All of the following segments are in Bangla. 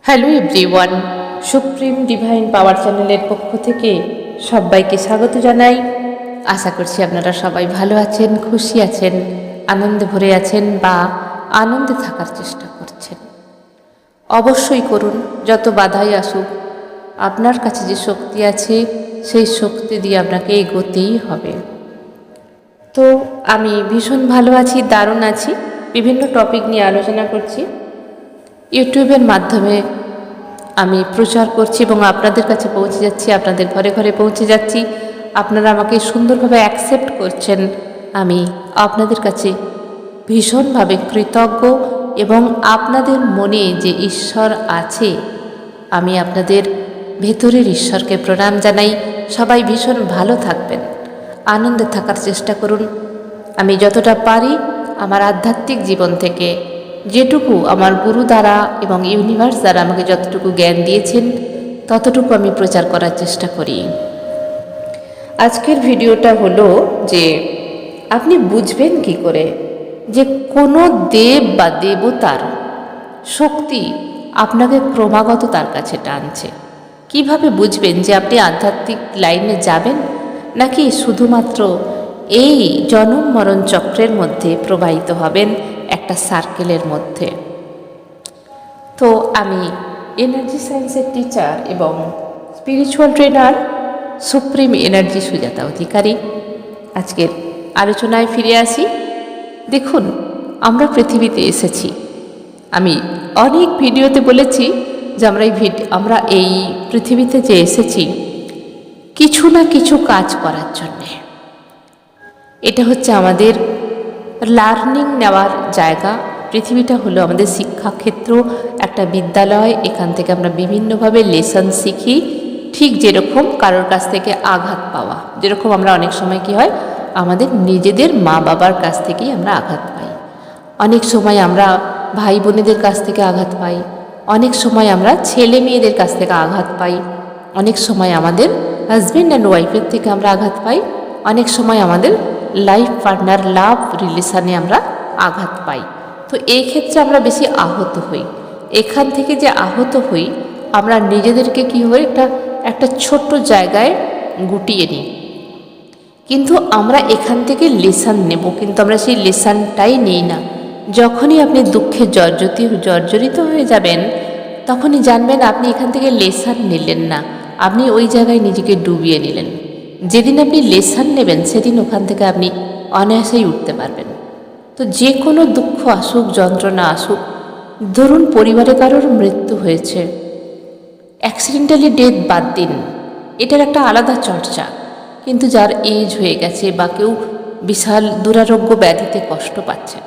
হ্যালো এভরিওয়ান, সুপ্রিম ডিভাইন পাওয়ার চ্যানেলের পক্ষ থেকে সবাইকে স্বাগত জানাই। আশা করছি আপনারা সবাই ভালো আছেন, খুশি আছেন, আনন্দে ভরে আছেন বা আনন্দে থাকার চেষ্টা করছেন। অবশ্যই করুন, যত বাধাই আসুক আপনার কাছে যে শক্তি আছে সেই শক্তি দিয়ে আপনাকে এগোতেই হবে। তো আমি ভীষণ ভালো আছি, দারুণ আছি। বিভিন্ন টপিক নিয়ে আলোচনা করছি, ইউটিউবের মাধ্যমে আমি প্রচার করছি এবং আপনাদের কাছে পৌঁছে যাচ্ছি, আপনাদের ঘরে ঘরে পৌঁছে যাচ্ছি। আপনারা আমাকে সুন্দরভাবে অ্যাকসেপ্ট করছেন, আমি আপনাদের কাছে ভীষণভাবে কৃতজ্ঞ। এবং আপনাদের মনে যে ঈশ্বর আছে, আমি আপনাদের ভেতরের ঈশ্বরকে প্রণাম জানাই। সবাই ভীষণ ভালো থাকবেন, আনন্দে থাকার চেষ্টা করুন। আমি যতটা পারি আমার আধ্যাত্মিক জীবন থেকে, যেটুকু আমার গুরু দ্বারা এবং ইউনিভার্স দ্বারা আমাকে যতটুকু জ্ঞান দিয়েছেন ততটুকু আমি প্রচার করার চেষ্টা করি। আজকের ভিডিওটা হলো যে আপনি বুঝবেন কি করে যে কোনো দেব বা দেবতার শক্তি আপনাকে ক্রমাগত তার কাছে টানছে। কিভাবে বুঝবেন যে আপনি আধ্যাত্মিক লাইনে যাবেন নাকি শুধুমাত্র এই জনম মরণ চক্রের মধ্যে প্রবাহিত হবেন, একটা সার্কেলের মধ্যে। তো আমি এনার্জি সায়েন্সের টিচার এবং spiritual trainer supreme energy Sujata Adhikari. আজকের আলোচনায় ফিরে আসি। দেখুন, আমরা পৃথিবীতে এসেছি, আমি অনেক ভিডিওতে বলেছি যে আমরা এই পৃথিবীতে যে এসেছি কিছু না কিছু কাজ করার জন্যে। এটা হচ্ছে আমাদের লার্নিং নেওয়ার জায়গা। পৃথিবীটা হলো আমাদের শিক্ষাক্ষেত্র, একটা বিদ্যালয়। এখান থেকে আমরা বিভিন্নভাবে লেসন শিখি। ঠিক যেরকম কারোর কাছ থেকে আঘাত পাওয়া, যেরকম আমরা অনেক সময় কি হয় আমাদের নিজেদের মা বাবার কাছ থেকেই আমরা আঘাত পাই, অনেক সময় আমরা ভাই বোনেদের কাছ থেকে আঘাত পাই, অনেক সময় আমরা ছেলে মেয়েদের কাছ থেকে আঘাত পাই, অনেক সময় আমাদের হাজব্যান্ড অ্যান্ড ওয়াইফের থেকে আমরা আঘাত পাই, অনেক সময় আমাদের লাইফ পার্টনার লাভ রিলেশানে আমরা আঘাত পাই। তো এই ক্ষেত্রে আমরা বেশি আহত হই। এখান থেকে যে আহত হই আমরা নিজেদেরকে কি হয় একটা ছোট্ট জায়গায় গুটিয়ে নিই। কিন্তু আমরা এখান থেকে লেসন নেব, কিন্তু আমরা সেই লেসনটাই নিই না। যখনই আপনি দুঃখে জর্জরিত হয়ে যাবেন তখনই জানবেন আপনি এখান থেকে লেসন নিলেন না, আপনি ওই জায়গায় নিজেকে ডুবিয়ে নিলেন। যেদিন আপনি লেসন নেবেন সেদিন ওখান থেকে আপনি অনায়াসেই উঠতে পারবেন। তো যে কোনো দুঃখ আসুক, যন্ত্রণা আসুক, ধরুন পরিবারে কারোর মৃত্যু হয়েছে, অ্যাক্সিডেন্টালি ডেথ বাদ দিন, এটার একটা আলাদা চর্চা। কিন্তু যার এজ হয়ে গেছে বা কেউ বিশাল দুরারোগ্য ব্যাধিতে কষ্ট পাচ্ছেন,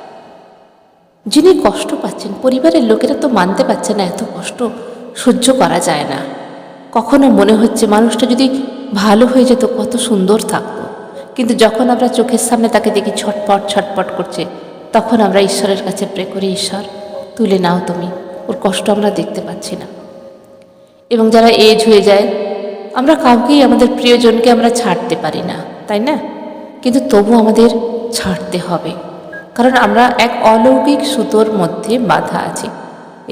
যিনি কষ্ট পাচ্ছেন পরিবারের লোকেরা তো মানতে পারছে না এত কষ্ট সহ্য করা যায় না। কখনো মনে হচ্ছে মানুষটা যদি ভালো হয়ে যেত কত সুন্দর থাকতো, কিন্তু যখন আমরা চোখের সামনে তাকে দেখি ছটপট ছটপট করছে, তখন আমরা ঈশ্বরের কাছে প্রে করি, ঈশ্বর তুলে নাও তুমি, ওর কষ্ট আমরা দেখতে পাচ্ছি না। এবং যারা এজ হয়ে যায়, আমরা কাউকেই আমাদের প্রিয়জনকে আমরা ছাড়তে পারি না, তাই না? কিন্তু তবু আমাদের ছাড়তে হবে, কারণ আমরা এক অলৌকিক সুতোর মধ্যে বাঁধা আছি।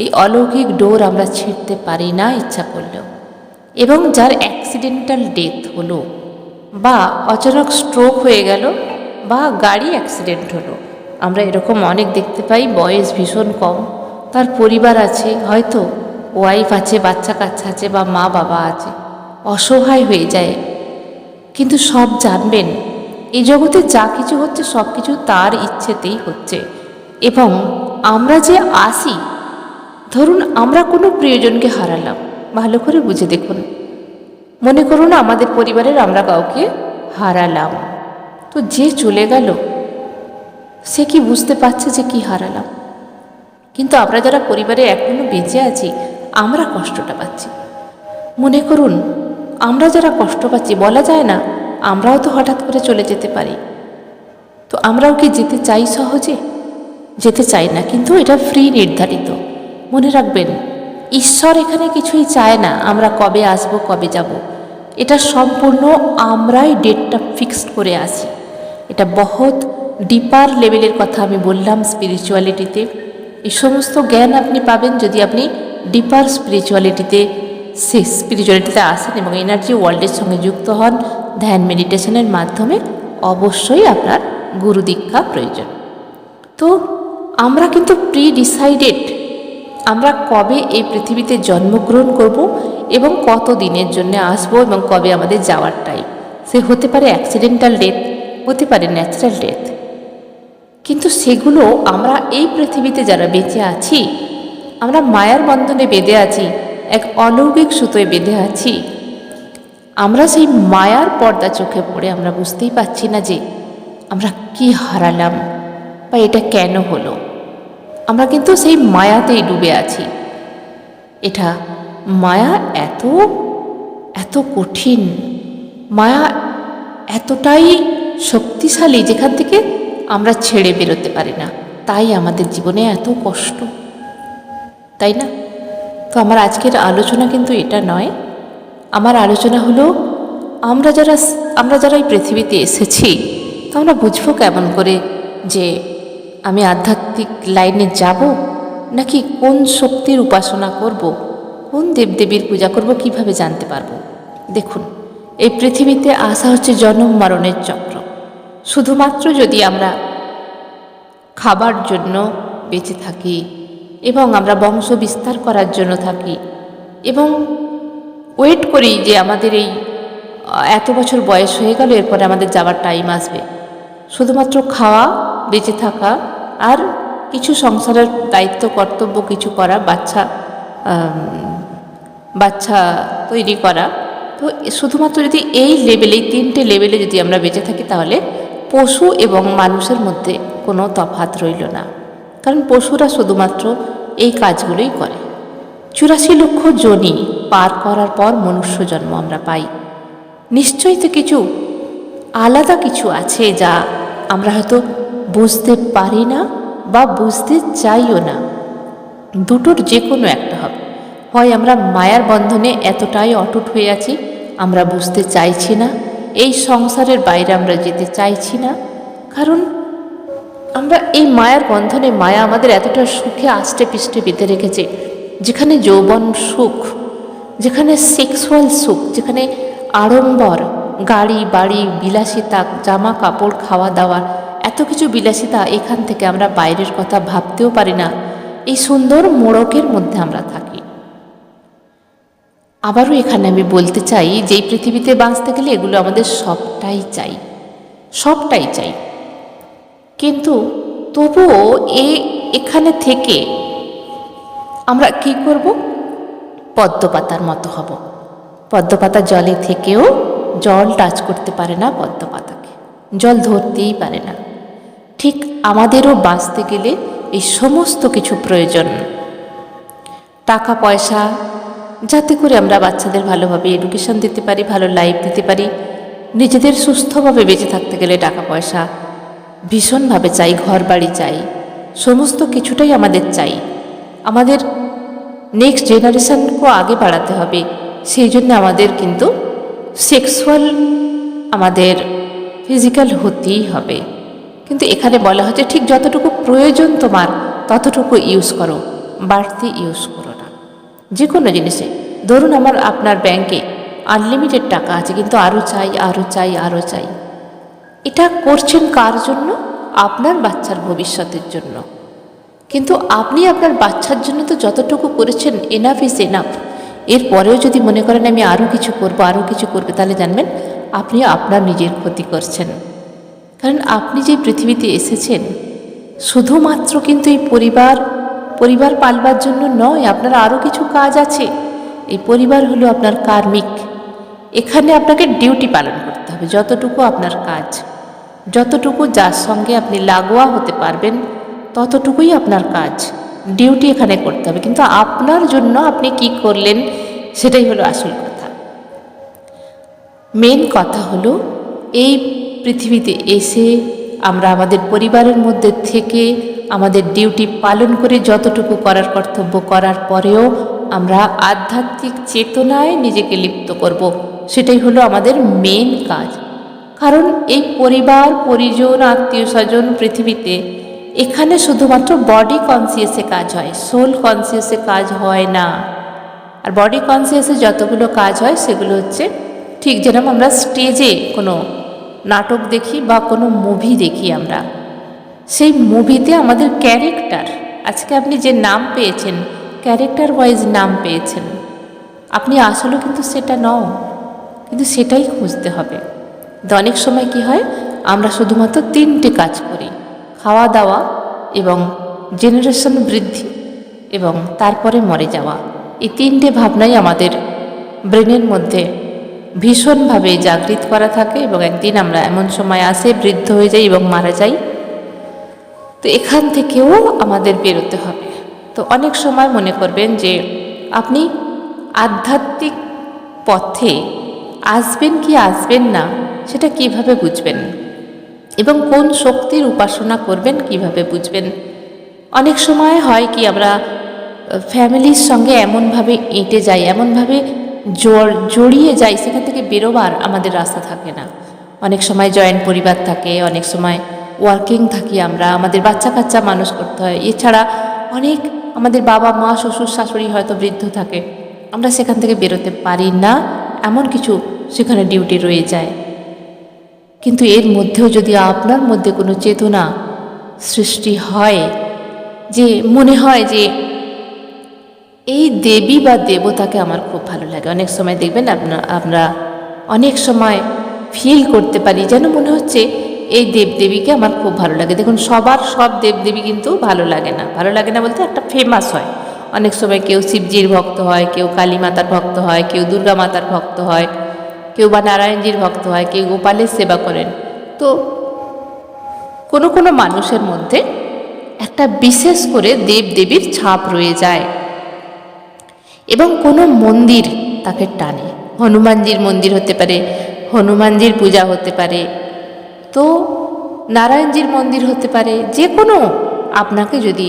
এই অলৌকিক ডোর আমরা ছিঁড়তে পারি না ইচ্ছা করলেও। এবং যার অ্যাক্সিডেন্টাল ডেথ হলো বা অচানক স্ট্রোক হয়ে গেল বা গাড়ি অ্যাক্সিডেন্ট হলো, আমরা এরকম অনেক দেখতে পাই। বয়স ভীষণ কম, তার পরিবার আছে, হয়তো ওয়াইফ আছে, বাচ্চা কাচ্চা আছে বা মা বাবা আছে, অসহায় হয়ে যায়। কিন্তু সব জানবেন এই জগতে যা কিছু হচ্ছে সব কিছু তার ইচ্ছেতেই হচ্ছে। এবং আমরা যে আসি, ধরুন আমরা কোনো প্রিয়জনকে হারালাম, ভালো করে বুঝে দেখুন, মনে করুন আমাদের পরিবারের আমরা কাউকে হারালাম, তো যে চলে গেল সে কি বুঝতে পারছে যে কি হারালাম? কিন্তু আমরা যারা পরিবারে এখনো বেঁচে আছি আমরা কষ্টটা পাচ্ছি। মনে করুন আমরা যারা কষ্ট পাচ্ছি, বলা যায় না আমরাও তো হঠাৎ করে চলে যেতে পারি। তো আমরাও কি যেতে চাই? সহজে যেতে চাই না, কিন্তু এটা ফ্রি নির্ধারিত। মনে রাখবেন, ঈশ্বর এখানে কিছুই চায় না আমরা কবে আসব কবে যাব, এটা সম্পূর্ণ আমরাই ডেটটা ফিক্সড করে আসি। এটা বহুত ডিপার লেভেলের কথা আমি বললাম স্পিরিচুয়ালিটিতে। এই সমস্ত জ্ঞান আপনি পাবেন যদি আপনি ডিপার স্পিরিচুয়ালিটিতে আসেন এবং এনার্জি ওয়ার্ল্ডের সঙ্গে যুক্ত হন ধ্যান মেডিটেশনের মাধ্যমে, অবশ্যই আপনার গুরু দীক্ষা প্রয়োজন। তো আমরা কিন্তু ডিসাইডেড আমরা কবে এই পৃথিবীতে জন্মগ্রহণ করব এবং কত দিনের জন্য আসবো এবং কবে আমাদের যাওয়ার টাইম। সে হতে পারে অ্যাক্সিডেন্টাল ডেথ, হতে পারে ন্যাচারাল ডেথ, কিন্তু সেগুলো আমরা এই পৃথিবীতে যারা বেঁচে আছি, আমরা মায়ার বন্ধনে বেঁধে আছি, এক অলৌকিক সুতোয় বেঁধে আছি। আমরা সেই মায়ার পর্দা চোখে পড়ে আমরা বুঝতেই পারছি না যে আমরা কি হারালাম বা এটা কেন হলো। আমরা কিন্তু সেই মায়াতেই ডুবে আছি। এটা মায়া এত এত কঠিন, মায়া এতটাই শক্তিশালী যেখান থেকে আমরা ছেড়ে বেরোতে পারি না, তাই আমাদের জীবনে এত কষ্ট, তাই না? তো আমার আজকের আলোচনা কিন্তু এটা নয়। আমার আলোচনা হলো আমরা যারা এই পৃথিবীতে এসেছি, তো আমরা বুঝবো কেমন করে যে আমি আধ্যাত্মিক লাইনে যাব, নাকি কোন শক্তির উপাসনা করব, কোন দেবদেবীর পূজা করব, কিভাবে জানতে পারবো? দেখুন, এই পৃথিবীতে আসা হচ্ছে জন্ম মরণের চক্র। শুধুমাত্র যদি আমরা খাবার জন্য বেঁচে থাকি এবং আমরা বংশ বিস্তার করার জন্য থাকি এবং ওয়েট করি যে আমাদের এই এত বছর বয়স হয়ে গেল, এরপরে আমাদের যাওয়ার টাইম আসবে, শুধুমাত্র খাওয়া, বেঁচে থাকা আর কিছু সংসারের দায়িত্ব কর্তব্য কিছু করা, বাচ্চা তৈরি করা, তো শুধুমাত্র যদি এই লেভেলে, 3টে লেভেলে যদি আমরা বেঁচে থাকি, তাহলে পশু এবং মানুষের মধ্যে কোনো তফাৎ রইল না। কারণ পশুরা শুধুমাত্র এই কাজগুলোই করে। 84 লক্ষ যোনি পার করার পর মনুষ্য জন্ম আমরা পাই। নিশ্চয়ই তো কিছু আলাদা কিছু আছে যা আমরা হয়তো বুঝতে পারি না বা বুঝতে চাইও না। দুটোর যে কোনো একটা হবে। হয় আমরা মায়ার বন্ধনে এতটাই অটুট হয়ে আছি, আমরা বুঝতে চাইছি না, এই সংসারের বাইরে আমরা যেতে চাইছি না, কারণ আমরা এই মায়ার বন্ধনে, মায়া আমাদের এতটা সুখে আষ্টে পিষ্টে বেঁধে রেখেছে, যেখানে যৌবন সুখ, যেখানে সেক্সুয়াল সুখ, যেখানে আড়ম্বর, গাড়ি বাড়ি, বিলাসিতা, জামা কাপড়, খাওয়া দাওয়া, এত কিছু বিলাসিতা, এখান থেকে আমরা বাইরের কথা ভাবতেও পারি না। এই সুন্দর মোড়কের মধ্যে আমরা থাকি। আবারও এখানে আমি বলতে চাই যে এই পৃথিবীতে বাঁচতে গেলে এগুলো আমাদের সবটাই চাই, কিন্তু তবুও এখানে থেকে আমরা কি করব? পদ্মপাতার মতো হব। পদ্মপাতা জলে থেকেও জল টাচ করতে পারে না পদ্মপাতাকে, জল ধরতেই পারে না। ঠিক আমাদেরও বাঁচতে গেলে এই সমস্ত কিছু প্রয়োজন। টাকা পয়সা, যাতে করে আমরা বাচ্চাদের ভালোভাবে এডুকেশন দিতে পারি, ভালো লাইফ দিতে পারি। নিজেদের সুস্থভাবে বেঁচে থাকতে গেলে টাকা পয়সা ভীষণভাবে চাই, ঘর বাড়ি চাই, সমস্ত কিছুটাই আমাদের চাই। আমাদের নেক্সট জেনারেশনকেও আগে বাড়াতে হবে, সেই জন্য আমাদের কিন্তু সেক্সুয়াল, আমাদের ফিজিক্যাল হতেই হবে। কিন্তু এখানে বলা হচ্ছে ঠিক যতটুকু প্রয়োজন তোমার ততটুকু ইউজ করো, বাড়তি ইউজ করো না যে কোনো জিনিসে। ধরুন আপনার ব্যাংকে আনলিমিটেড টাকা আছে, কিন্তু আরও চাই। এটা করছেন কার জন্য? আপনার বাচ্চার ভবিষ্যতের জন্য। কিন্তু আপনি আপনার বাচ্চার জন্য তো যতটুকু করেছেন এনাফ ইজ এনাফ। এরপরেও যদি মনে করেন আমি আরও কিছু করবো, তাহলে জানবেন আপনি আপনার নিজের ক্ষতি করছেন। কারণ আপনি যে পৃথিবীতে এসেছেন শুধুমাত্র কিন্তু এই পরিবার পালবার জন্য নয়, আপনার আরও কিছু কাজ আছে। এই পরিবার হলো আপনার কার্মিক। এখানে আপনাকে ডিউটি পালন করতে হবে, যতটুকু আপনার কাজ, যতটুকু যার সঙ্গে আপনি লাগোয়া হতে পারবেন ততটুকুই আপনার কাজ, ডিউটি এখানে করতে হবে। কিন্তু আপনার জন্য আপনি কি করলেন সেটাই হলো আসল কথা। মেন কথা হলো এই পৃথিবীতে এসে আমরা আমাদের পরিবারের মধ্যে থেকে আমাদের ডিউটি পালন করে যতটুকু করার কর্তব্য করার পরেও আমরা আধ্যাত্মিক চেতনায় নিজেকে লিপ্ত করব, সেটাই হলো আমাদের মেন কাজ। কারণ এই পরিবার পরিজন আত্মীয় স্বজন পৃথিবীতে এখানে শুধুমাত্র বডি কনসিয়াসে কাজ হয়, সোল কনসিয়াসে কাজ হয় না। আর বডি কনসিয়াসে যতগুলো কাজ হয় সেগুলো হচ্ছে ঠিক যেরকম আমরা স্টেজে কোনো নাটক দেখি বা কোনো মুভি দেখি, আমরা সেই মুভিতে আমাদের ক্যারেক্টার, আজকে আপনি যে নাম পেয়েছেন ক্যারেক্টার ওয়াইজ নাম পেয়েছেন, আপনি আসলেও কিন্তু সেটা নও, কিন্তু সেটাই খুঁজতে হবে। তো অনেক সময় কি হয়, আমরা শুধুমাত্র 3টে কাজ করি, খাওয়া দাওয়া এবং জেনারেশন বৃদ্ধি এবং তারপরে মরে যাওয়া। এই 3টে ভাবনাই আমাদের ব্রেনের মধ্যে ভীষণভাবে জাগৃত করা থাকে এবং একদিন আমরা এমন সময় আসে বৃদ্ধ হয়ে যাই এবং মারা যাই। তো এখান থেকেও আমাদের বেরোতে হবে। তো অনেক সময় মনে করবেন যে আপনি আধ্যাত্মিক পথে আসবেন কি আসবেন না সেটা কিভাবে বুঝবেন, এবং কোন শক্তির উপাসনা করবেন কিভাবে বুঝবেন। অনেক সময় হয় কি, আমরা ফ্যামিলির সঙ্গে এমনভাবে এঁটে যাই, এমনভাবে জড়িয়ে যাই, সেখান থেকে বেরোবার আমাদের রাস্তা থাকে না। অনেক সময় জয়েন্ট পরিবার থাকে, অনেক সময় ওয়ার্কিং থাকি আমরা, আমাদের বাচ্চা কাচ্চা মানুষ করতে হয়, এছাড়া অনেক আমাদের বাবা মা শ্বশুর শাশুড়ি হয়তো বৃদ্ধ থাকে, আমরা সেখান থেকে বেরোতে পারি না, এমন কিছু সেখানে ডিউটি রয়ে যায়। কিন্তু এর মধ্যেও যদি আপনার মধ্যে কোনো চেতনা সৃষ্টি হয়, যে মনে হয় যে এই দেবী বা দেবতাকে আমার খুব ভালো লাগে, অনেক সময় দেখবেন আমরা অনেক সময় ফিল করতে পারি যেন মনে হচ্ছে এই দেবদেবীকে আমার খুব ভালো লাগে। দেখুন, সবার সব দেবদেবী কিন্তু ভালো লাগে না, ভালো লাগে না বলতে একটা ফেমাস হয়। অনেক সময় কেউ শিবজির ভক্ত হয়, কেউ কালী মাতার ভক্ত হয়, কেউ দুর্গা মাতার ভক্ত হয়, কেউ বা নারায়ণজির ভক্ত হয়, কেউ গোপালের সেবা করেন। তো কোনো কোনো মানুষের মধ্যে একটা বিশেষ করে দেবদেবীর ছাপ রয়ে যায় এবং কোনো মন্দির তাকে টানে। হনুমানজির মন্দির হতে পারে, হনুমানজির পূজা হতে পারে, তো নারায়ণজির মন্দির হতে পারে, যে কোনো আপনাকে যদি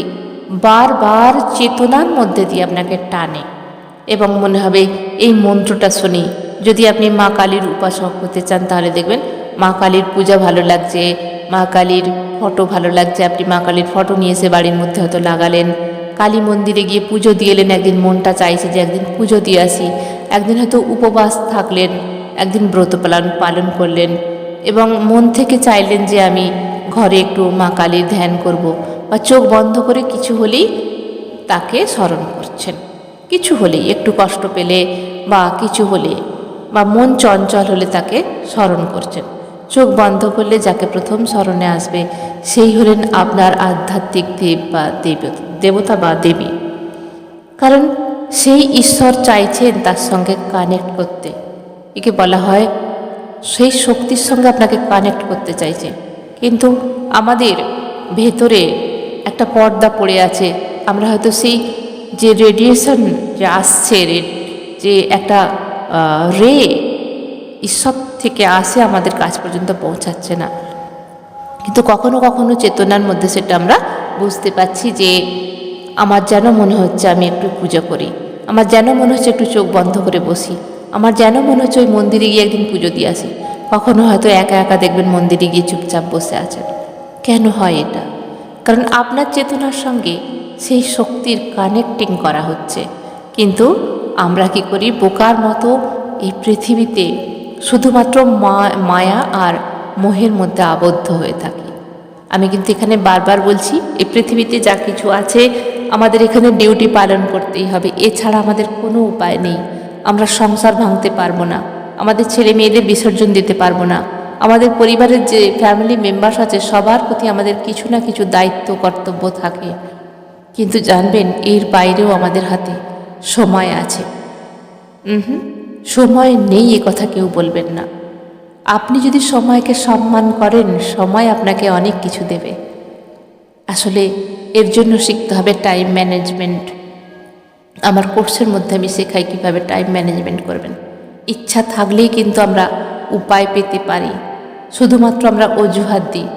বারবার চেতনার মধ্যে দিয়ে আপনাকে টানে এবং মনে হবে এই মন্ত্রটা শুনি। যদি আপনি মা কালীর উপাসক হতে চান তাহলে দেখবেন মা কালীর পূজা ভালো লাগছে, মা কালীর ফটো ভালো লাগছে, আপনি মা কালীর ফটো নিয়ে এসে বাড়ির মধ্যে হয়তো লাগালেন, কালী মন্দিরে গিয়ে পুজো দিয়ে এলেন, একদিন মনটা চাইছে যে একদিন পুজো দিয়ে আসি, একদিন হয়তো উপবাস থাকলেন, একদিন ব্রত পালন করলেন এবং মন থেকে চাইলেন যে আমি ঘরে একটু মা কালীর ধ্যান করব, বা চোখ বন্ধ করে কিছু হলেই তাকে স্মরণ করছেন, কিছু হলেই একটু কষ্ট পেলে বা কিছু হলে বা মন চঞ্চল হলে তাকে স্মরণ করছেন। চোখ বন্ধ করলে যাকে প্রথম স্মরণে আসবে সেই হলেন আপনার আধ্যাত্মিক দেব বা দেবতা বা দেবী, কারণ সেই ঈশ্বর চাইছেন তার সঙ্গে কানেক্ট করতে। একে বলা হয় সেই শক্তির সঙ্গে আপনাকে কানেক্ট করতে চাইছে, কিন্তু আমাদের ভেতরে একটা পর্দা পড়ে আছে। আমরা হয়তো সেই যে রেডিয়েশন যে আসছে, যে একটা রে ঈশ্বর থেকে আসে আমাদের কাছ পর্যন্ত পৌঁছাচ্ছে না। কিন্তু কখনো কখনো চেতনার মধ্যে সেটা আমরা বুঝতে পারছি যে আমার যেন মনে হচ্ছে আমি একটু পুজো করি, আমার যেন মনে হচ্ছে একটু চোখ বন্ধ করে বসি, আমার যেন মনে হচ্ছে ওই মন্দিরে গিয়ে একদিন পুজো দিয়ে আসি। কখনো হয়তো একা একা দেখবেন মন্দিরে গিয়ে চুপচাপ বসে আছেন। কেন হয় এটা? কারণ আপনার চেতনার সঙ্গে সেই শক্তির কানেক্টিং করা হচ্ছে। কিন্তু আমরা কি করি, বোকার মতো এই পৃথিবীতে শুধুমাত্র মায়া আর মোহের মধ্যে আবদ্ধ হয়ে থাকি। আমি কিন্তু এখানে বারবার বলছি, এই পৃথিবীতে যা কিছু আছে আমাদের এখানে ডিউটি পালন করতেই হবে, এছাড়া আমাদের কোনো উপায় নেই। আমরা সংসার ভাঙতে পারবো না, আমাদের ছেলে মেয়েদের বিসর্জন দিতে পারবো না, আমাদের পরিবারের যে ফ্যামিলি মেম্বার্স আছে সবার প্রতি আমাদের কিছু না কিছু দায়িত্ব কর্তব্য থাকে। কিন্তু জানবেন এর বাইরেও আমাদের হাতে সময় আছে। সময় নেই এ কথা কেউ বলবেন না। আপনি যদি সময়কে সম্মান করেন, সময় আপনাকে অনেক কিছু দেবে। আসলে এর জন্য শিখতে হবে টাইম ম্যানেজমেন্ট। আমার কোর্সের মধ্যে আমি শেখাই কীভাবে টাইম ম্যানেজমেন্ট করবেন। ইচ্ছা থাকলেই কিন্তু আমরা উপায় পেতে পারি, শুধুমাত্র আমরা অজুহাত দিই,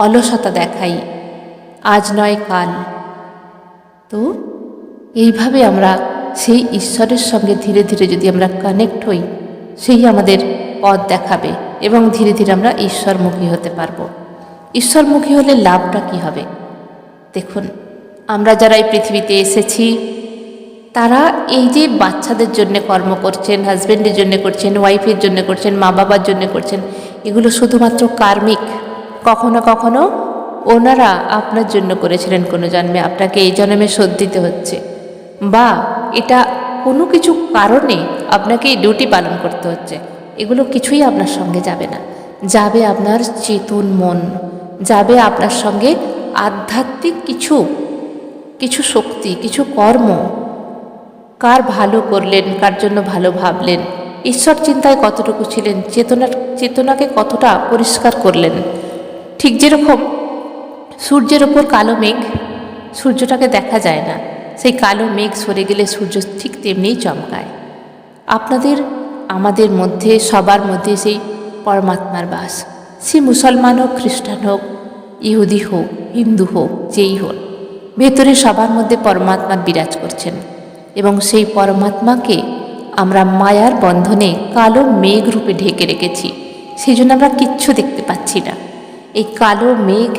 অলসতা দেখাই, আজ নয় কাল। তো এইভাবে আমরা সেই ঈশ্বরের সঙ্গে ধীরে ধীরে যদি আমরা কানেক্ট হই, সেই আমাদের পথ দেখাবে এবং ধীরে ধীরে আমরা ঈশ্বরমুখী হতে পারবো। ঈশ্বরমুখী হলে লাভটা কী হবে? দেখুন, আমরা যারা এই পৃথিবীতে এসেছি তারা এই যে বাচ্চাদের জন্য কর্ম করছেন, হাজব্যান্ডের জন্য করছেন, ওয়াইফের জন্য করছেন, মা বাবার জন্য করছেন, এগুলো শুধুমাত্র কার্মিক। কখনো কখনো ওনারা আপনার জন্য করেছিলেন কোনো জন্মে, আপনাকে এই জন্মে শোধ দিতে হচ্ছে, বা এটা কোনো কিছু কারণে আপনাকে এই ডিউটি পালন করতে হচ্ছে। এগুলো কিছুই আপনার সঙ্গে যাবে না। যাবে আপনার চেতন মন, যাবে আপনার সঙ্গে আধ্যাত্মিক কিছু শক্তি, কিছু কর্ম। কার ভালো করলেন, কার জন্য ভালো ভাবলেন, ঈশ্বর চিন্তায় কতটুকু ছিলেন, চেতনাকে কতটা পরিষ্কার করলেন। ঠিক যেরকম সূর্যের ওপর কালো মেঘ, সূর্যটাকে দেখা যায় না, সেই কালো মেঘ সরে গেলে সূর্য ঠিক তেমনিই চমকায়। আপনাদের আমাদের মধ্যে সবার মধ্যে সেই পরমাত্মার বাস। সে মুসলমান হোক, খ্রিস্টান হোক, ইহুদি হোক, হিন্দু হোক, যেই হোক, ভেতরে সবার মধ্যে পরমাত্মা বিরাজ করছেন। এবং সেই পরমাত্মাকে আমরা মায়ার বন্ধনে কালো মেঘ রূপে ঢেকে রেখেছি, সেই জন্য আমরা কিচ্ছু দেখতে পাচ্ছি না। এই কালো মেঘ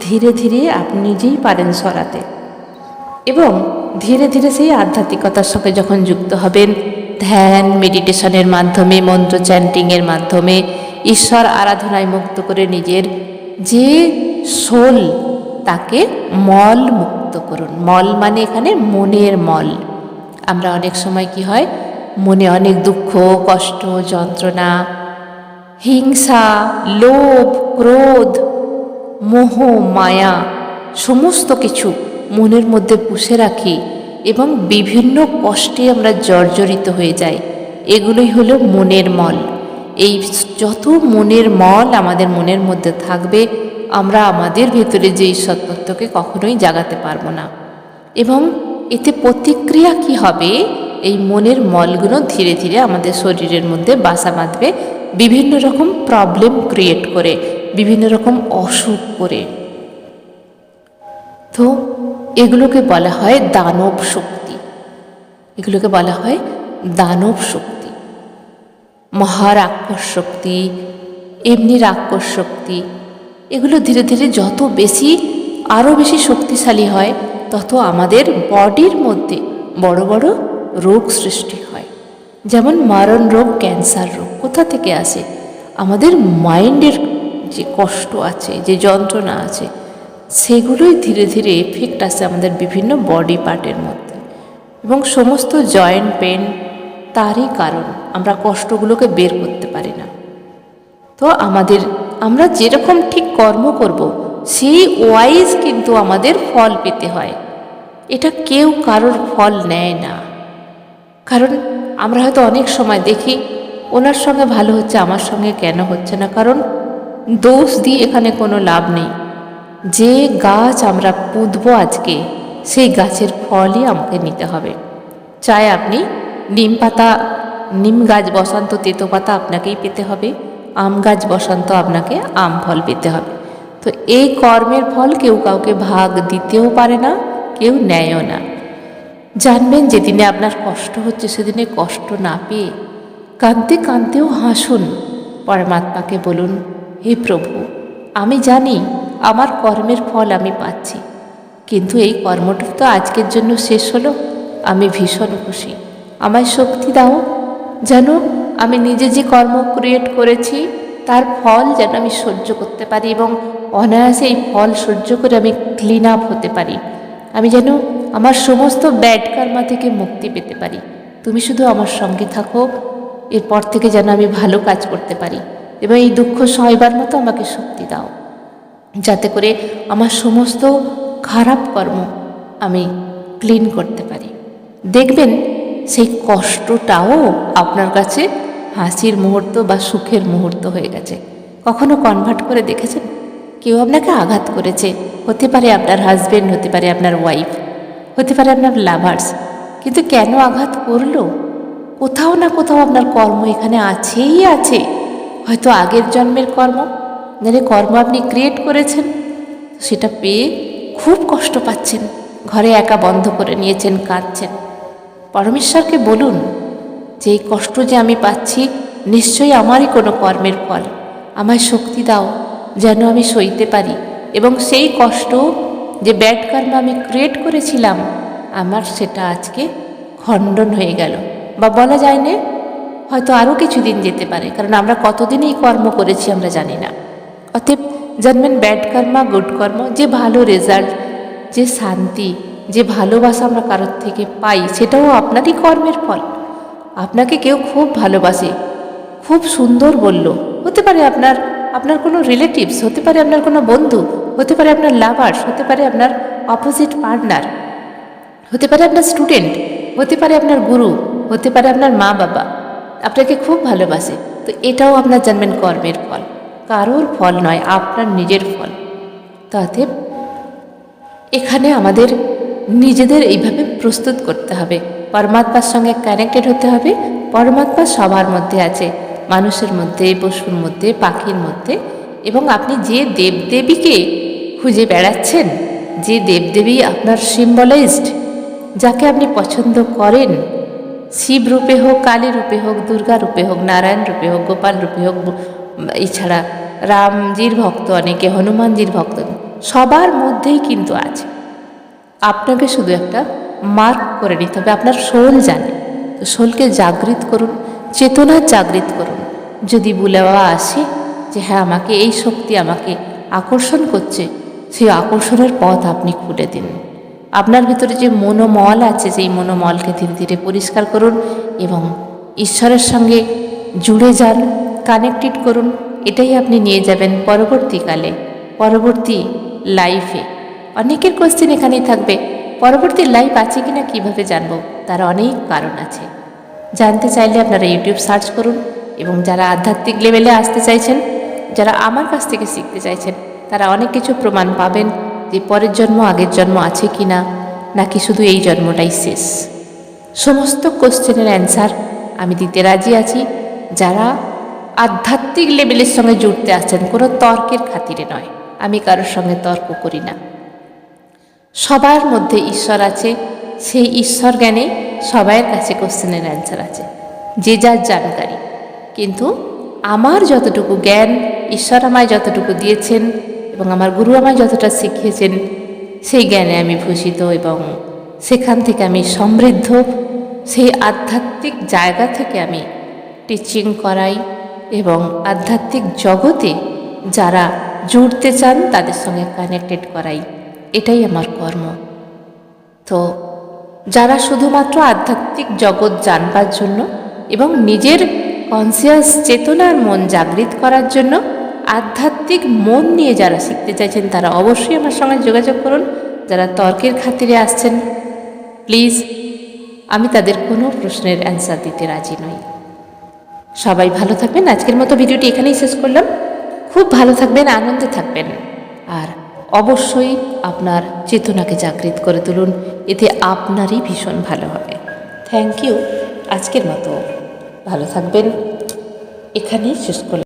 ধীরে ধীরে আপনি নিজেই পারেন সরাতে, এবং ধীরে ধীরে সেই আধ্যাত্মিকতার সঙ্গে যখন যুক্ত হবেন, ধ্যান মেডিটেশনের মাধ্যমে, মন্ত্র চ্যান্টিংয়ের মাধ্যমে, ঈশ্বর আরাধনায় মুক্ত করে নিজের যে সোল, তাকে মল মুক্ত করুন। মল মানে এখানে মনের মল। আমরা অনেক সময় কি হয়, মনে অনেক দুঃখ, কষ্ট, যন্ত্রণা, হিংসা, লোভ, ক্রোধ, মোহ, মায়া সমস্ত কিছু মনের মধ্যে পুষে রাখি এবং বিভিন্ন কষ্টে আমরা জর্জরিত হয়ে যাই। এগুলোই হলো মনের মল। এই যত মনের মল আমাদের মনের মধ্যে থাকবে, আমরা আমাদের ভেতরে যে ঈশ্বর তত্ত্বকে কখনোই জাগাতে পারবো না। এবং এতে প্রতিক্রিয়া কি হবে, এই মনের মলগুলো ধীরে ধীরে আমাদের শরীরের মধ্যে বাসা বাঁধবে, বিভিন্ন রকম প্রবলেম ক্রিয়েট করে, বিভিন্ন রকম অসুখ করে। তো এগুলোকে বলা হয় দানব শক্তি, এগুলোকে বলা হয় দানব শক্তি, মহারাক্ষস শক্তি, এমনি রাক্ষস শক্তি। এগুলো ধীরে ধীরে যত বেশি, আরও বেশি শক্তিশালী হয়, তত আমাদের বডির মধ্যে বড় বড় রোগ সৃষ্টি হয়। যেমন মারণ রোগ, ক্যান্সার রোগ কোথা থেকে আসে? আমাদের মাইন্ডের যে কষ্ট আছে, যে যন্ত্রণা আছে, সেগুলোই ধীরে ধীরে এফেক্ট আসে আমাদের বিভিন্ন বডি পার্টের মধ্যে। এবং সমস্ত জয়েন্ট পেন তারই কারণ, আমরা কষ্টগুলোকে বের করতে পারি না। তো আমরা যেরকম ঠিক কর্ম করব, সেই ওয়াইজ কিন্তু আমাদের ফল পেতে হয়। এটা কেউ কারোর ফল নেয় না। কারণ আমরা হয়তো অনেক সময় দেখি ওনার সঙ্গে ভালো হচ্ছে, আমার সঙ্গে কেন হচ্ছে না? কারণ দোষ দিয়ে এখানে কোনো লাভ নেই। যে গাছ আমরা পুঁতবো আজকে, সেই গাছের ফলই আমাকে নিতে হবে। চাই আপনি নিম গাছ বসান্ত তেতো পাতা আপনাকেই পেতে হবে, আম গাছ বসান্ত আপনাকে আম ফল পেতে হবে। তো এই কর্মের ফল কেউ কাউকে ভাগ দিতেও পারে না, কেউ নেয়ও না। জানবেন, যেদিনে আপনার কষ্ট হচ্ছে সেদিনে কষ্ট না পেয়ে কাঁদতে কাঁদতেও হাসুন। পরমাত্মাকে বলুন, হে প্রভু, আমি জানি আমার কর্মের ফল আমি পাচ্ছি, কিন্তু এই কর্মটা তো আজকের জন্য শেষ হলো। আমি ভীষণ খুশি, আমায় শক্তি দাও, যেন আমি নিজে যে কর্ম ক্রিয়েট করেছি তার ফল যেন আমি সহ্য করতে পারি, এবং অনায়াসে এই ফল সহ্য করে আমি ক্লিন আপ হতে পারি। আমি যেন আমার সমস্ত ব্যাড কর্মা থেকে মুক্তি পেতে পারি। তুমি শুধু আমার সঙ্গে থাকো, এরপর থেকে যেন আমি ভালো কাজ করতে পারি, এবং এই দুঃখ সহবার মতো আমাকে শক্তি দাও, যাতে করে আমার সমস্ত খারাপ কর্ম আমি ক্লিন করতে পারি। দেখবেন সেই কষ্টটাও আপনার কাছে হাসির মুহূর্ত বা সুখের মুহূর্ত হয়ে গেছে। কখনো কনভার্ট করে দেখেছেন? কেউ আপনাকে আঘাত করেছে, হতে পারে আপনার হাজব্যান্ড, হতে পারে আপনার ওয়াইফ, হতে পারে আপনার লাভার্স, কিন্তু কেন আঘাত করলো? কোথাও না কোথাও আপনার কর্ম এখানে আছেই আছে। হয়তো আগের জন্মের কর্ম, যে কর্ম আপনি ক্রিয়েট করেছেন, সেটা পেয়ে খুব কষ্ট পাচ্ছেন, ঘরে একা বন্ধ করে নিয়েছেন, কাঁদছেন। পরমেশ্বরকে বলুন যে এই কষ্ট যে আমি পাচ্ছি নিশ্চয়ই আমারই কোনো কর্মের ফল, আমায় শক্তি দাও যেন আমি সইতে পারি, এবং সেই কষ্ট যে ব্যাড কর্ম আমি ক্রিয়েট করেছিলাম, আমার সেটা আজকে খণ্ডন হয়ে গেল। বা বলা যায় না, হয়তো আরও কিছুদিন যেতে পারে, কারণ আমরা কতদিন এই কর্ম করেছি আমরা জানি না। অতএব জানবেন, ব্যাড কর্মা গুড কর্ম, যে ভালো রেজাল্ট, যে শান্তি, যে ভালোবাসা আমরা কারোর থেকে পাই, সেটাও আপনারই কর্মের ফল। আপনাকে কেউ খুব ভালোবাসে, খুব সুন্দর বলল, হতে পারে আপনার আপনার কোনো রিলেটিভস, হতে পারে আপনার কোনো বন্ধু, হতে পারে আপনার লাভার্স, হতে পারে আপনার অপোজিট পার্টনার, হতে পারে আপনার স্টুডেন্ট, হতে পারে আপনার গুরু, হতে পারে আপনার মা বাবা আপনাকে খুব ভালোবাসে। তো এটাও আপনার জানবেন কর্মের ফল, কারোর ফল নয়, আপনার নিজের ফল। তাতে এখানে আমাদের নিজেদের এইভাবে প্রস্তুত করতে হবে, পরমাত্মার সঙ্গে কানেক্টেড হতে হবে। পরমাত্মা সবার মধ্যে আছে, মানুষের মধ্যে, পশুর মধ্যে, পাখির মধ্যে। এবং আপনি যে দেবদেবীকে খুঁজে বেড়াচ্ছেন, যে দেবদেবী আপনার সিম্বলাইজড, যাকে আপনি পছন্দ করেন, শিব রূপে হোক, কালী রূপে হোক, দুর্গা রূপে হোক, নারায়ণ রূপে হোক, গোপাল রূপে হোক, এছাড়া রামজির ভক্ত অনেকে, হনুমানজির ভক্ত, সবার মধ্যেই কিন্তু আছে। আপনাকে শুধু একটা মার্ক করে নিতে হবে, আপনার সোল জানে। তো সোলকে জাগৃত করুন, চেতনা জাগৃত করুন। যদি বুলাওয়া আসে যে হ্যাঁ, আমাকে এই শক্তি আমাকে আকর্ষণ করছে, সেই আকর্ষণের পথ আপনি খুলে দিন। আপনার ভিতরে যে মনোমল আছে, সেই মনোমলকে ধীরে ধীরে পরিষ্কার করুন এবং ঈশ্বরের সঙ্গে জুড়ে যান, কানেক্টেড করুন। এটাই আপনি নিয়ে যাবেন পরবর্তীকালে, পরবর্তী লাইফে। অনেকের কোশ্চেন এখানেই থাকবে, পরবর্তী লাইফ আছে কিনা কীভাবে জানবো? তার অনেক কারণ আছে। জানতে চাইলে আপনারা ইউটিউব সার্চ করুন। এবং যারা আধ্যাত্মিক লেভেলে আসতে চাইছেন, যারা আমার কাছ থেকে শিখতে চাইছেন, তারা অনেক কিছু প্রমাণ পাবেন যে পরের জন্ম, আগের জন্ম আছে কি না, নাকি শুধু এই জন্মটাই শেষ। সমস্ত কোশ্চেনের অ্যান্সার আমি দিতে রাজি আছি। যারা আধ্যাত্মিক লেভেলের সঙ্গে জুড়তে আসছেন, কোনো তর্কের খাতিরে নয়, আমি কারোর সঙ্গে তর্ক করি না। সবার মধ্যে ঈশ্বর আছে, সেই ঈশ্বর জ্ঞানে সবাইয়ের কাছে কোশ্চেনের অ্যান্সার আছে, যে যার জানকারি। কিন্তু আমার যতটুকু জ্ঞান, ঈশ্বর আমায় যতটুকু দিয়েছেন এবং আমার গুরু আমায় যতটা শিখিয়েছেন, সেই জ্ঞানে আমি ভূষিত এবং সেখান থেকে আমি সমৃদ্ধ। সেই আধ্যাত্মিক জায়গা থেকে আমি টিচিং করাই এবং আধ্যাত্মিক জগতে যারা জুড়তে চান তাদের সঙ্গে কানেক্টেড করাই। এটাই আমার কর্ম। তো যারা শুধুমাত্র আধ্যাত্মিক জগৎ জানবার জন্য এবং নিজের কনসিয়াস চেতনার মন জাগৃত করার জন্য আধ্যাত্মিক মন নিয়ে যারা শিখতে চাইছেন, তারা অবশ্যই আমার সঙ্গে যোগাযোগ করুন। যারা তর্কের খাতিরে আসছেন, প্লিজ, আমি তাদের কোনো প্রশ্নের অ্যান্সার দিতে রাজি নই। সবাই ভালো থাকবেন। আজকের মতো ভিডিওটি এখানেই শেষ করলাম। খুব ভালো থাকবেন, আনন্দে থাকবেন, আর অবশ্যই আপনার চেতনাকে জাগৃত করে তুলুন। এতে আপনারই ভীষণ ভালো হবে। Thank you. আজকের মতো ভালো থাকবেন, এখানেই শেষ করলাম।